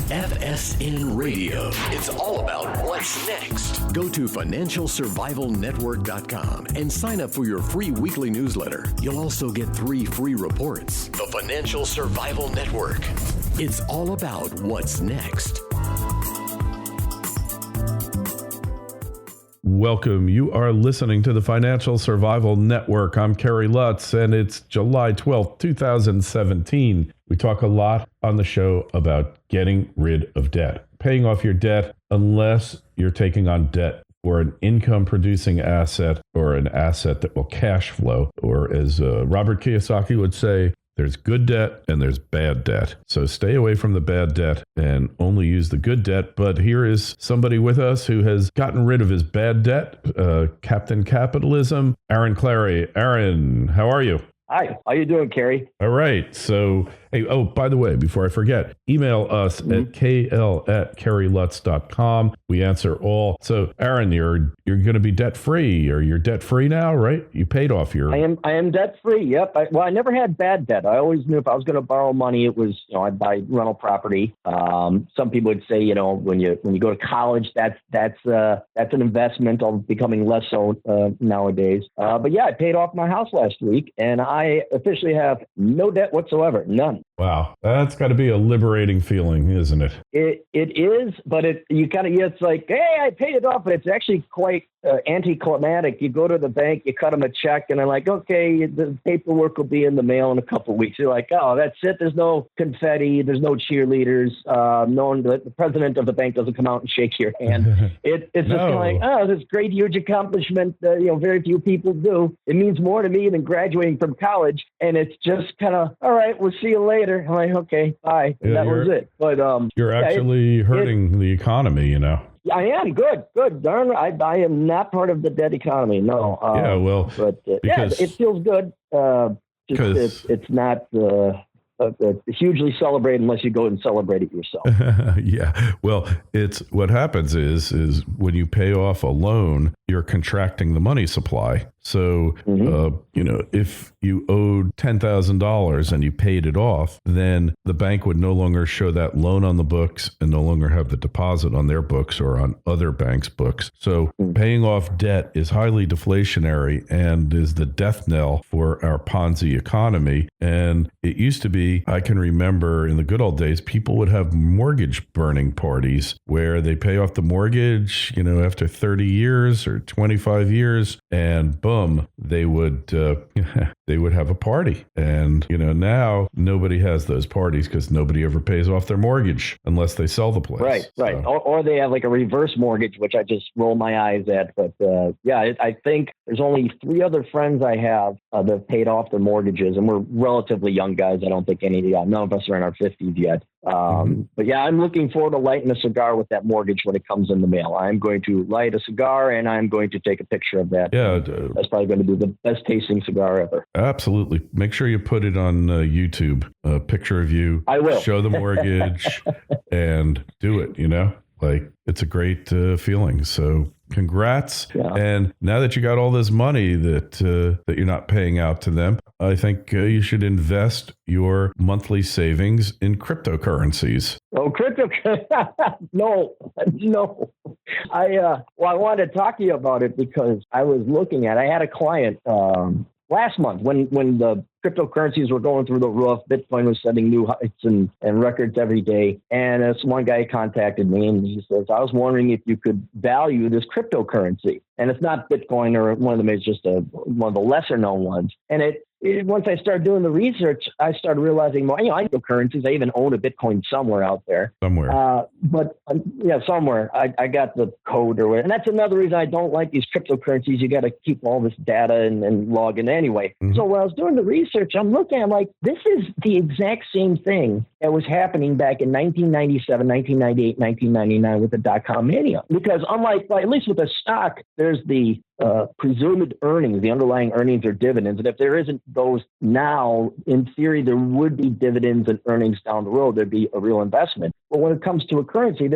FSN Radio. It's all about what's next. Go to financialsurvivalnetwork.com and sign up for your free weekly newsletter. You'll also get 3 free reports. The Financial Survival Network. It's all about what's next. Welcome. You are listening to the Financial Survival Network. I'm Kerry Lutz, and it's July 12th, 2017. We talk a lot on the show about getting rid of debt, paying off your debt unless you're taking on debt for an income-producing asset or an asset that will cash flow, or as Robert Kiyosaki would say, there's good debt and there's bad debt. So stay away from the bad debt and only use the good debt. But here is somebody with us who has gotten rid of his bad debt, Captain Capitalism, Aaron Clarey. Aaron, how are you? Hi, how you doing, Kerry? All right. So, hey, oh, by the way, before I forget, email us at kl@kerrylutz.com. We answer all. So, Aaron, you're going to be debt-free, or you're debt-free now, right? You paid off your... I am debt-free, yep. I never had bad debt. I always knew if I was going to borrow money, it was, I'd buy rental property. Some people would say, when you go to college, that's an investment, of becoming less so nowadays. But yeah, I paid off my house last week, and I officially have no debt whatsoever, none. Wow, that's got to be a liberating feeling, isn't it? It is, but it's like, hey, I paid it off, but it's actually quite anticlimactic. You go to the bank, you cut them a check, and they're like, okay, the paperwork will be in the mail in a couple of weeks. You're like, oh, that's it. There's no confetti. There's no cheerleaders. The president of the bank doesn't come out and shake your hand. It's just kind of like, oh, this great, huge accomplishment. Very few people do. It means more to me than graduating from college, and it's just kind of, all right, we'll see you later. I'm like, okay, bye. And that was it. But you're actually hurting the economy, I am. Good. Darn, I am not part of the dead economy. No. But it feels good. It's not hugely celebrated unless you go and celebrate it yourself. Yeah. Well, it's what happens is when you pay off a loan, you're contracting the money supply. So, if you owed $10,000 and you paid it off, then the bank would no longer show that loan on the books and no longer have the deposit on their books or on other banks' books. So paying off debt is highly deflationary and is the death knell for our Ponzi economy. And it used to be, I can remember in the good old days, people would have mortgage burning parties where they pay off the mortgage, after 30 years or 25 years, and boom, they would have a party. And now nobody has those parties because nobody ever pays off their mortgage unless they sell the place. Right. So. Or they have like a reverse mortgage, which I just roll my eyes at. But I think there's only 3 other friends I have that have paid off their mortgages, and we're relatively young guys. I don't think none of us are in our 50s yet. But yeah, I'm looking forward to lighting a cigar with that mortgage when it comes in the mail. I'm going to light a cigar and I'm going to take a picture of that. Yeah. That's probably going to be the best tasting cigar ever. Absolutely. Make sure you put it on YouTube, a picture of you. I will. Show the mortgage and do it, like it's a great feeling. So congrats. Yeah. And now that you got all this money that you're not paying out to them, I think you should invest your monthly savings in cryptocurrencies. Oh, crypto? No. I wanted to talk to you about it because I had a client last month when the cryptocurrencies were going through the roof. Bitcoin was setting new heights and records every day. And this one guy contacted me and he says, I was wondering if you could value this cryptocurrency. And it's not Bitcoin or one of them, it's just one of the lesser known ones. And once I started doing the research, I started realizing, I know currencies. I even own a Bitcoin somewhere out there. Somewhere. Somewhere. I got the code or whatever. And that's another reason I don't like these cryptocurrencies. You got to keep all this data and log in anyway. Mm-hmm. So when I was doing the research, I'm like, this is the exact same thing that was happening back in 1997, 1998, 1999 with the dot-com mania. Because unlike, at least with a stock, there's the presumed earnings, the underlying earnings or dividends. And if there isn't those now, in theory, there would be dividends and earnings down the road. There'd be a real investment. But when it comes to a currency,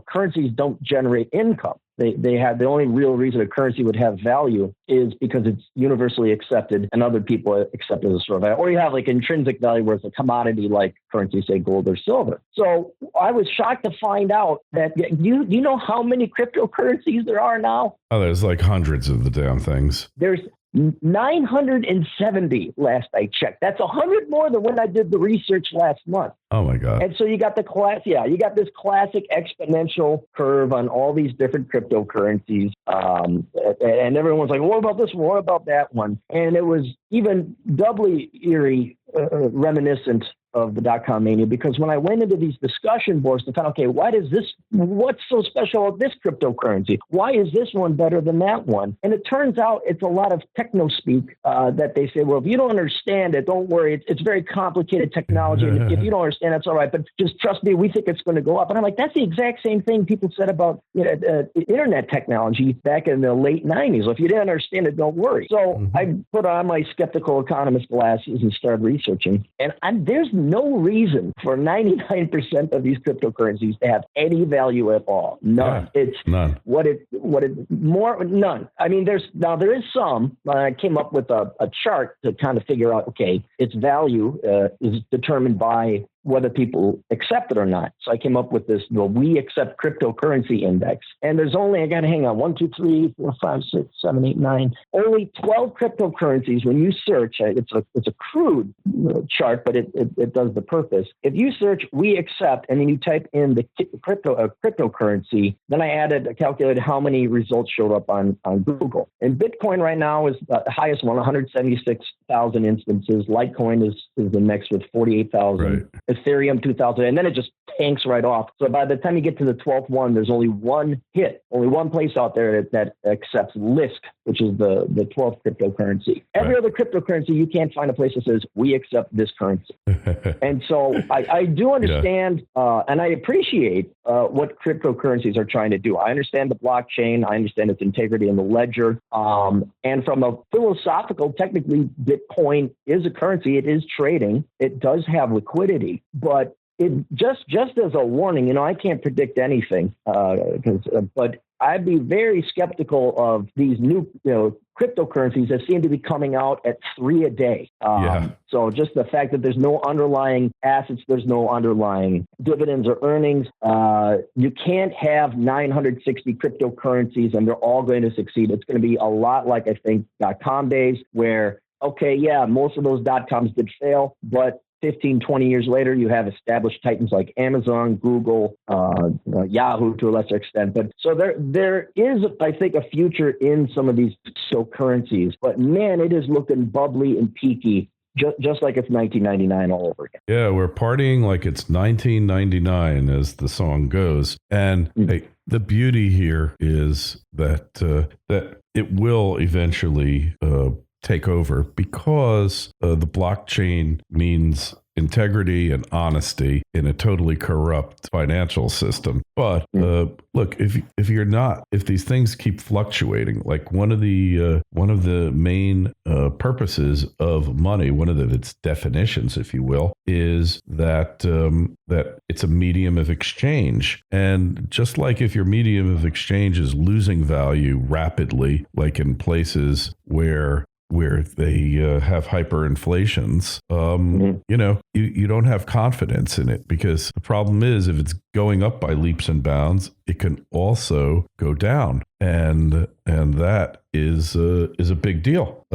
currencies don't generate income. they have the only real reason a currency would have value is because it's universally accepted and other people accept it as a sort of value. Or you have like intrinsic value where it's a commodity like currency, say gold or silver. So I was shocked to find out that you know how many cryptocurrencies there are now? Oh, there's like hundreds of the damn things. There's 970 last I checked. That's 100 more than when I did the research last month. Oh my God. And so you got you got this classic exponential curve on all these different cryptocurrencies. And everyone's like, what about this one? What about that one? And it was even doubly eerie, reminiscent of the dot-com mania, because when I went into these discussion boards to find, okay, what's so special about this cryptocurrency? Why is this one better than that one? And it turns out it's a lot of techno speak that they say, well, if you don't understand it, don't worry. It's very complicated technology. And if you don't understand, that's all right. But just trust me, we think it's going to go up. And I'm like, that's the exact same thing people said about internet technology back in the late 90s. Well, if you didn't understand it, don't worry. So I put on my skeptical economist glasses and started researching. And there's no reason for 99% of these cryptocurrencies to have any value at all. None. Yeah, it's none. None. I mean, there is some. I came up with a chart to kind of figure out, okay, its value is determined by whether people accept it or not. So I came up with this, we accept cryptocurrency index. And there's only, I got to hang on, 1, 2, 3, 4, 5, 6, 7, 8, 9, only 12 cryptocurrencies. When you search, it's a crude chart, but it does the purpose. If you search, we accept, and then you type in the cryptocurrency, then I calculated how many results showed up on Google. And Bitcoin right now is the highest one, 176,000 instances. Litecoin is the next with 48,000. Right. Ethereum 2000, and then it just tanks right off. So by the time you get to the 12th one, there's only one place out there that accepts LISC, which is the 12th cryptocurrency. Every other cryptocurrency, you can't find a place that says, we accept this currency. And so I do understand, and I appreciate what cryptocurrencies are trying to do. I understand the blockchain. I understand its integrity in the ledger. And from a philosophical, technically, Bitcoin is a currency. It is trading. It does have liquidity, but it just as a warning, I can't predict anything, but I'd be very skeptical of these new, cryptocurrencies that seem to be coming out at 3 a day. So just the fact that there's no underlying assets, there's no underlying dividends or earnings. You can't have 960 cryptocurrencies and they're all going to succeed. It's going to be a lot like, I think, .com days where, most of those .coms did fail, but 15, 20 years later, you have established titans like Amazon, Google, Yahoo to a lesser extent. But so there is, I think, a future in some of these currencies. But man, it is looking bubbly and peaky, just like it's 1999 all over again. Yeah, we're partying like it's 1999, as the song goes. And hey, the beauty here is that that it will eventually take over because the blockchain means integrity and honesty in a totally corrupt financial system. But look, if these things keep fluctuating, like one of the main purposes of money, one of its definitions, if you will, is that that it's a medium of exchange. And just like if your medium of exchange is losing value rapidly, like in places where they have hyperinflations, you don't have confidence in it, because the problem is if it's going up by leaps and bounds, it can also go down, and that is a big deal.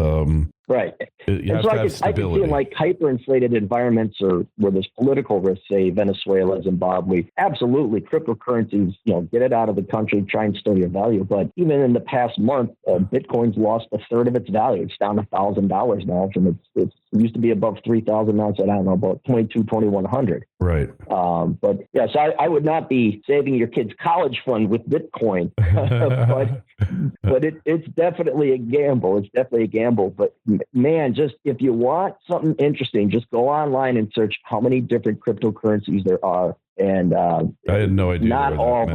Right. You have to have stability. I can see in like hyperinflated environments or where there's political risk, say Venezuela, Zimbabwe, absolutely cryptocurrencies, get it out of the country, try and store your value. But even in the past month, Bitcoin's lost a third of its value. It's down $1,000 now from it used to be above 3,000. Now it's at, about 2,100. Right. But yes, I would not be saving your kid's college fund with Bitcoin, but it's definitely a gamble. It's definitely a gamble. But man, just if you want something interesting, just go online and search how many different cryptocurrencies there are. And I had no idea. Not all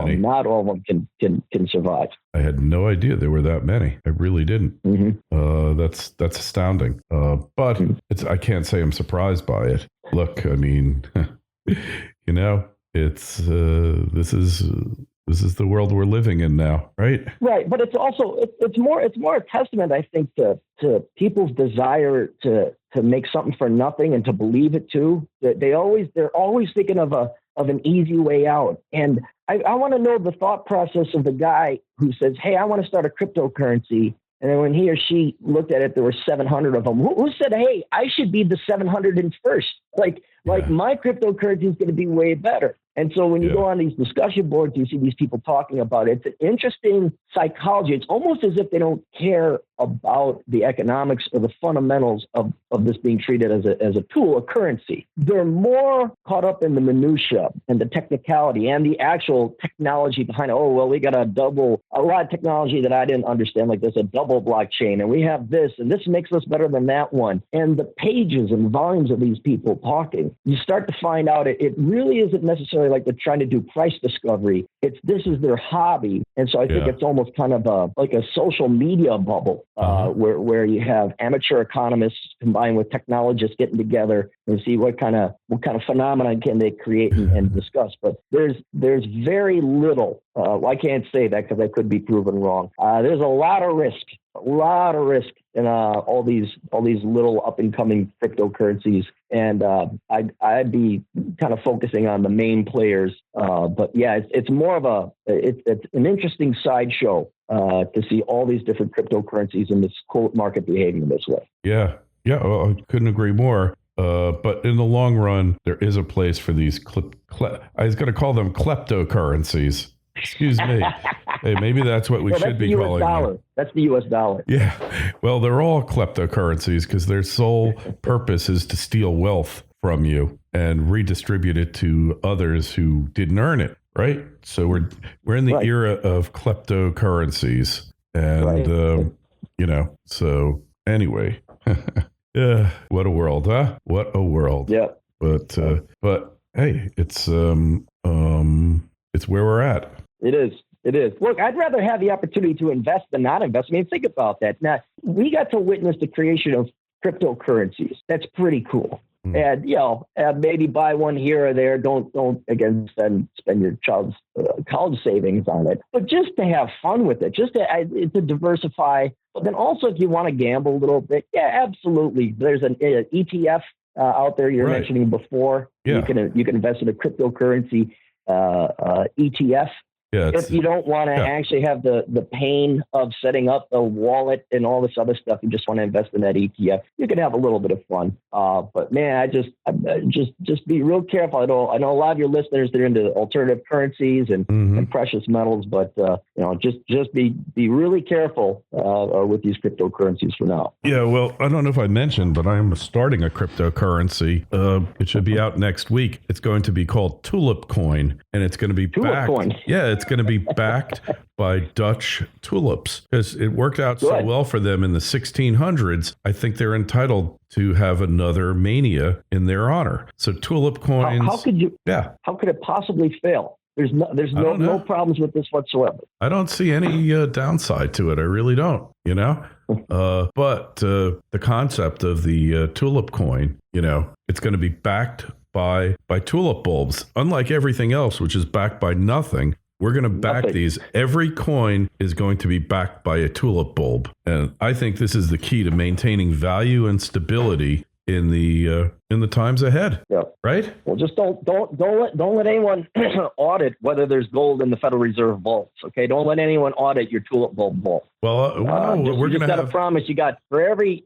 of them can survive. I had no idea there were that many. I really didn't. Mm-hmm. That's astounding. But I can't say I'm surprised by it. Look, I mean, this This is the world we're living in now, right? Right, but it's also it's more a testament, I think, to people's desire to make something for nothing and to believe it too. That they're always thinking of an easy way out. And I want to know the thought process of the guy who says, "Hey, I want to start a cryptocurrency." And then when he or she looked at it, there were 700 of them. Who said, "Hey, I should be the 701st"? Like my cryptocurrency is going to be way better. And so when you go on these discussion boards, you see these people talking about it. It's an interesting psychology. It's almost as if they don't care about the economics or the fundamentals of this being treated as a tool, a currency. They're more caught up in the minutia and the technicality and the actual technology behind it. Oh, well, we got a lot of technology that I didn't understand, like there's a double blockchain, and we have this, and this makes us better than that one. And the pages and volumes of these people talking, you start to find out it really isn't necessarily like they're trying to do price discovery. This is their hobby. And so I think it's almost kind of like a social media bubble where you have amateur economists combined with technologists getting together and see what kind of phenomenon can they create and discuss. But there's very little. I can't say that because I could be proven wrong. There's a lot of risk in all these little up and coming cryptocurrencies, and I'd be kind of focusing on the main players. But yeah, it's more of it's an interesting sideshow to see all these different cryptocurrencies in this quote market behaving this way. Yeah. Well, I couldn't agree more. But in the long run, there is a place for these. I was going to call them klepto-currencies. Excuse me. Hey, maybe that's what we should be calling them. That's the U.S. dollar. Yeah. Well, they're all kleptocurrencies because their sole purpose is to steal wealth from you and redistribute it to others who didn't earn it, right? So we're in the era of kleptocurrencies. And, so anyway. Yeah. What a world, huh? What a world. Yeah. But hey, it's where we're at. It is. Look, I'd rather have the opportunity to invest than not invest. I mean, think about that. Now, we got to witness the creation of cryptocurrencies. That's pretty cool. And, maybe buy one here or there. Don't again, spend your child's college savings on it. But just to have fun with it, just to diversify. But then also, if you want to gamble a little bit, yeah, absolutely. There's an ETF out there you're mentioning before. Yeah. You can invest in a cryptocurrency ETF. Yeah, if you don't want to actually have the pain of setting up a wallet and all this other stuff, you just want to invest in that ETF, you can have a little bit of fun. But man, I just be real careful. I know a lot of your listeners, they're into alternative currencies and precious metals, but just be really careful with these cryptocurrencies for now. Yeah, well, I don't know if I mentioned, but I am starting a cryptocurrency. It should be out next week. It's going to be called Tulip Coin, and it's going to be backed. Coin. Yeah, it's going to be backed by Dutch tulips because it worked out so well for them in the 1600s. I think they're entitled to have another mania in their honor. So tulip coins. How could you? Yeah. How could it possibly fail? There's no problems with this whatsoever. I don't see any downside to it. I really don't. But the concept of the tulip coin, it's going to be backed by tulip bulbs. Unlike everything else, which is backed by nothing. We're going to back these. Every coin is going to be backed by a tulip bulb. And I think this is the key to maintaining value and stability in the times ahead. Yeah. Right? Well, just don't let anyone audit whether there's gold in the Federal Reserve vaults. Okay, don't let anyone audit your tulip bulb vault. Well, we're going to have a promise. You got for every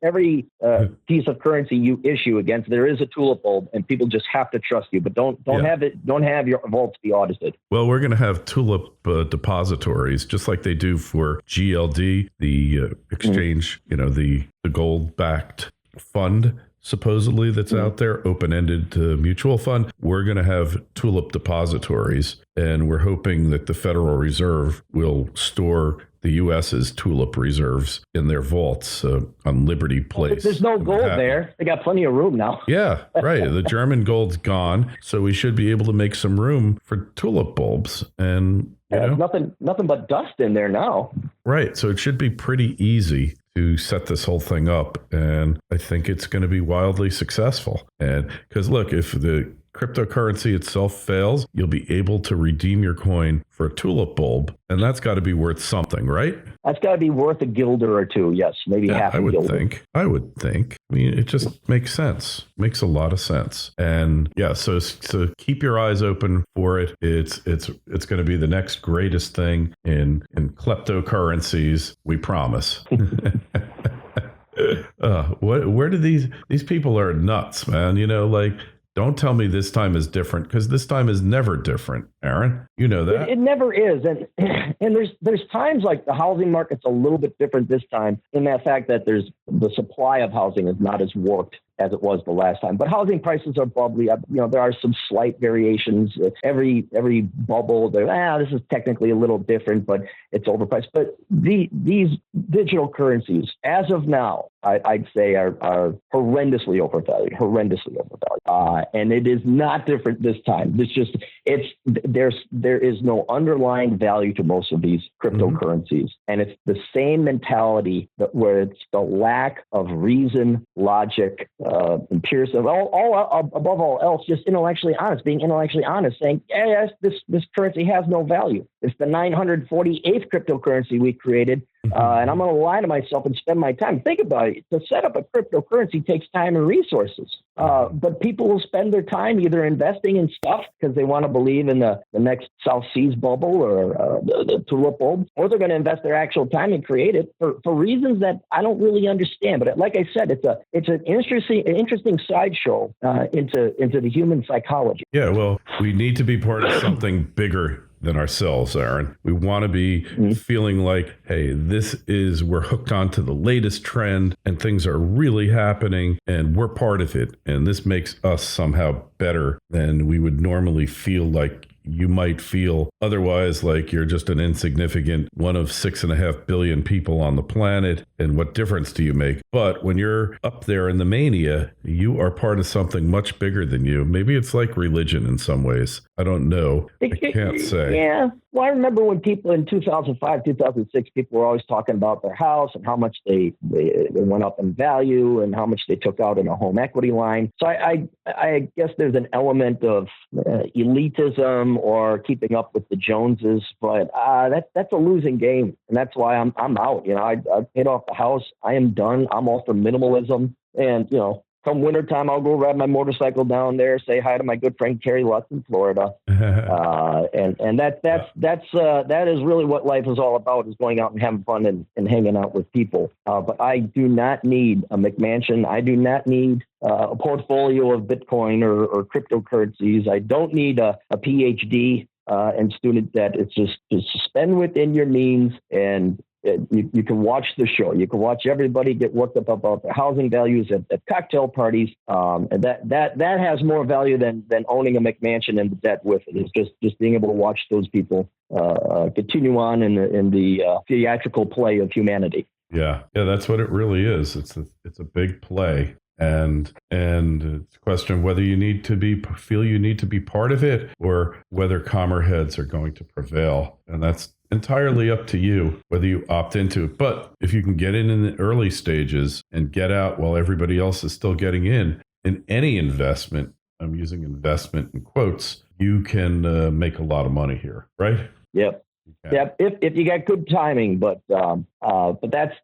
piece of currency you issue against, there is a tulip bulb, and people just have to trust you. But don't have your vaults be audited. Well, we're going to have tulip depositories, just like they do for GLD, the exchange. The gold backed fund. Supposedly that's out there, open-ended mutual fund. We're going to have tulip depositories, and we're hoping that the Federal Reserve will store the U.S.'s tulip reserves in their vaults on Liberty Place. There's no gold there. They got plenty of room now. Yeah, right. The German gold's gone, so we should be able to make some room for tulip bulbs. And nothing but dust in there now. Right. So it should be pretty easy to set this whole thing up, and I think it's going to be wildly successful. And because look, if the cryptocurrency itself fails, you'll be able to redeem your coin for a tulip bulb. And that's got to be worth something, right? That's got to be worth a guilder or two. Yes, maybe half a guilder. I would think. I mean, it just makes sense. Makes a lot of sense. And yeah, so keep your eyes open for it. It's going to be the next greatest thing in Klepto-Currencies. We promise. Where do these people are nuts, man? Don't tell me this time is different, because this time is never different, Aaron. You know that. It never is. And there's times like the housing market's a little bit different this time in that fact that there's the supply of housing is not as warped as it was the last time. But housing prices are bubbly. There are some slight variations. Every bubble, this is technically a little different, but it's overpriced. But these digital currencies, as of now, I'd say are horrendously overvalued. And it is not different this time. There is no underlying value to most of these cryptocurrencies. And it's the same mentality where it's the lack of reason, logic, empiricism, above all else, just being intellectually honest, saying, yes, this currency has no value. It's the 948th cryptocurrency we created. And I'm going to lie to myself and spend my time. Think about it. To set up a cryptocurrency takes time and resources. But people will spend their time either investing in stuff because they want to believe in the next South Seas bubble or the tulip bulb, or they're going to invest their actual time and create it for reasons that I don't really understand. But like I said, it's an interesting sideshow into the human psychology. Yeah, well, we need to be part of something bigger than ourselves, Aaron. We want to be feeling like, hey, we're hooked onto the latest trend and things are really happening and we're part of it. And this makes us somehow better than we would normally feel like you might feel otherwise, like you're just an insignificant one of 6.5 billion people on the planet. And what difference do you make? But when you're up there in the mania, you are part of something much bigger than you. Maybe it's like religion in some ways. I don't know. I can't say. Yeah. Well, I remember when people in 2005, 2006, people were always talking about their house and how much they went up in value and how much they took out in a home equity line. So I guess there's an element of elitism or keeping up with the Joneses, but that's a losing game, and that's why I'm out. I paid off the house. I am done. I'm all for minimalism, and come wintertime, I'll go ride my motorcycle down there, say hi to my good friend Carrie Lutz in Florida, and that is really what life is all about: is going out and having fun and hanging out with people. But I do not need a McMansion. I do not need a portfolio of Bitcoin or cryptocurrencies. I don't need a PhD and student debt. It's just spend within your means, and you can watch the show. You can watch everybody get worked up about the housing values at cocktail parties, and that has more value than owning a McMansion and the debt with it. It's just being able to watch those people continue on in the theatrical play of humanity. Yeah, that's what it really is. It's a big play. And it's a question of whether you feel you need to be part of it, or whether calmer heads are going to prevail. And that's entirely up to you, whether you opt into it. But if you can get in the early stages and get out while everybody else is still getting in any investment, I'm using investment in quotes, you can make a lot of money here, right? Yep. Yeah, if you got good timing, but that's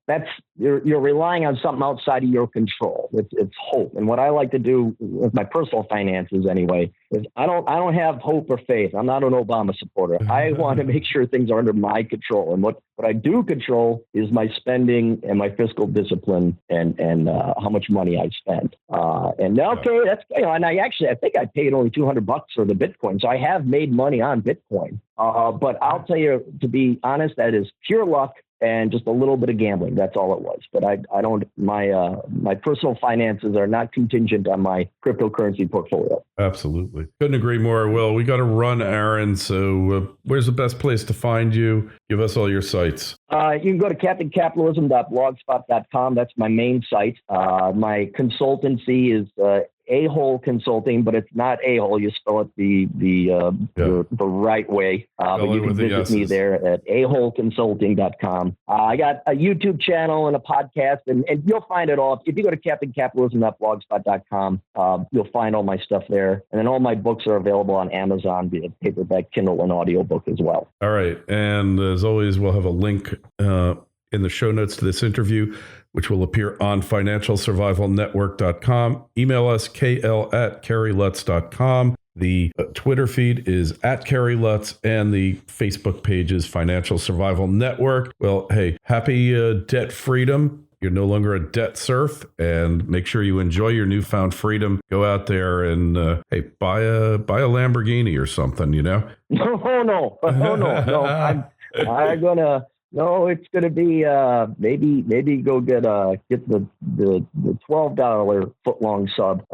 you're relying on something outside of your control. It's hope, and what I like to do with my personal finances anyway is I don't have hope or faith. I'm not an Obama supporter. I want to make sure things are under my control, and what I do control is my spending and my fiscal discipline and how much money I spend. And okay, that's and I think I paid only $200 for the Bitcoin, so I have made money on Bitcoin. But I'll tell you, to be honest, that is pure luck and just a little bit of gambling. That's all it was. But I don't. My personal finances are not contingent on my cryptocurrency portfolio. Absolutely, couldn't agree more. Well, we got to run, Aaron. So, where's the best place to find you? Give us all your sites. You can go to capitalism.blogspot.com. That's my main site. My consultancy is A-hole Consulting, but it's not A-hole. You spell it the right way. But you can visit me there at aholeconsulting.com. I got a YouTube channel and a podcast, and you'll find it all. If you go to captaincapitalism.blogspot.com, you'll find all my stuff there. And then all my books are available on Amazon via paperback, Kindle, and audiobook as well. All right. And as always, we'll have a link in the show notes to this interview, which will appear on financialsurvivalnetwork.com. Email us, kl@carrylutz.com. The Twitter feed is @CarreyLutz, and the Facebook page is Financial Survival Network. Well, hey, happy debt freedom. You're no longer a debt serf, and make sure you enjoy your newfound freedom. Go out there and buy a Lamborghini or something, you know? No. It's gonna be maybe go get the $12 footlong sub.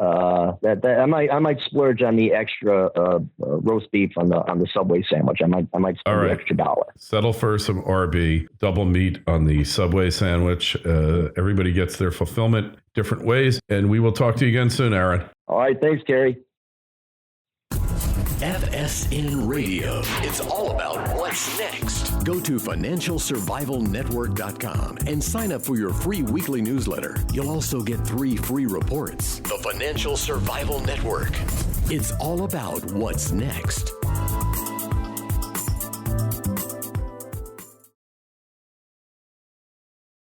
That I might splurge on the extra roast beef on the Subway sandwich. I might spend the extra $1. Settle for some RB double meat on the Subway sandwich. Everybody gets their fulfillment different ways, and we will talk to you again soon, Aaron. All right, thanks, Carey. FSN Radio. It's all about what's next. Go to financialsurvivalnetwork.com and sign up for your free weekly newsletter. You'll also get 3 free reports. The Financial Survival Network. It's all about what's next.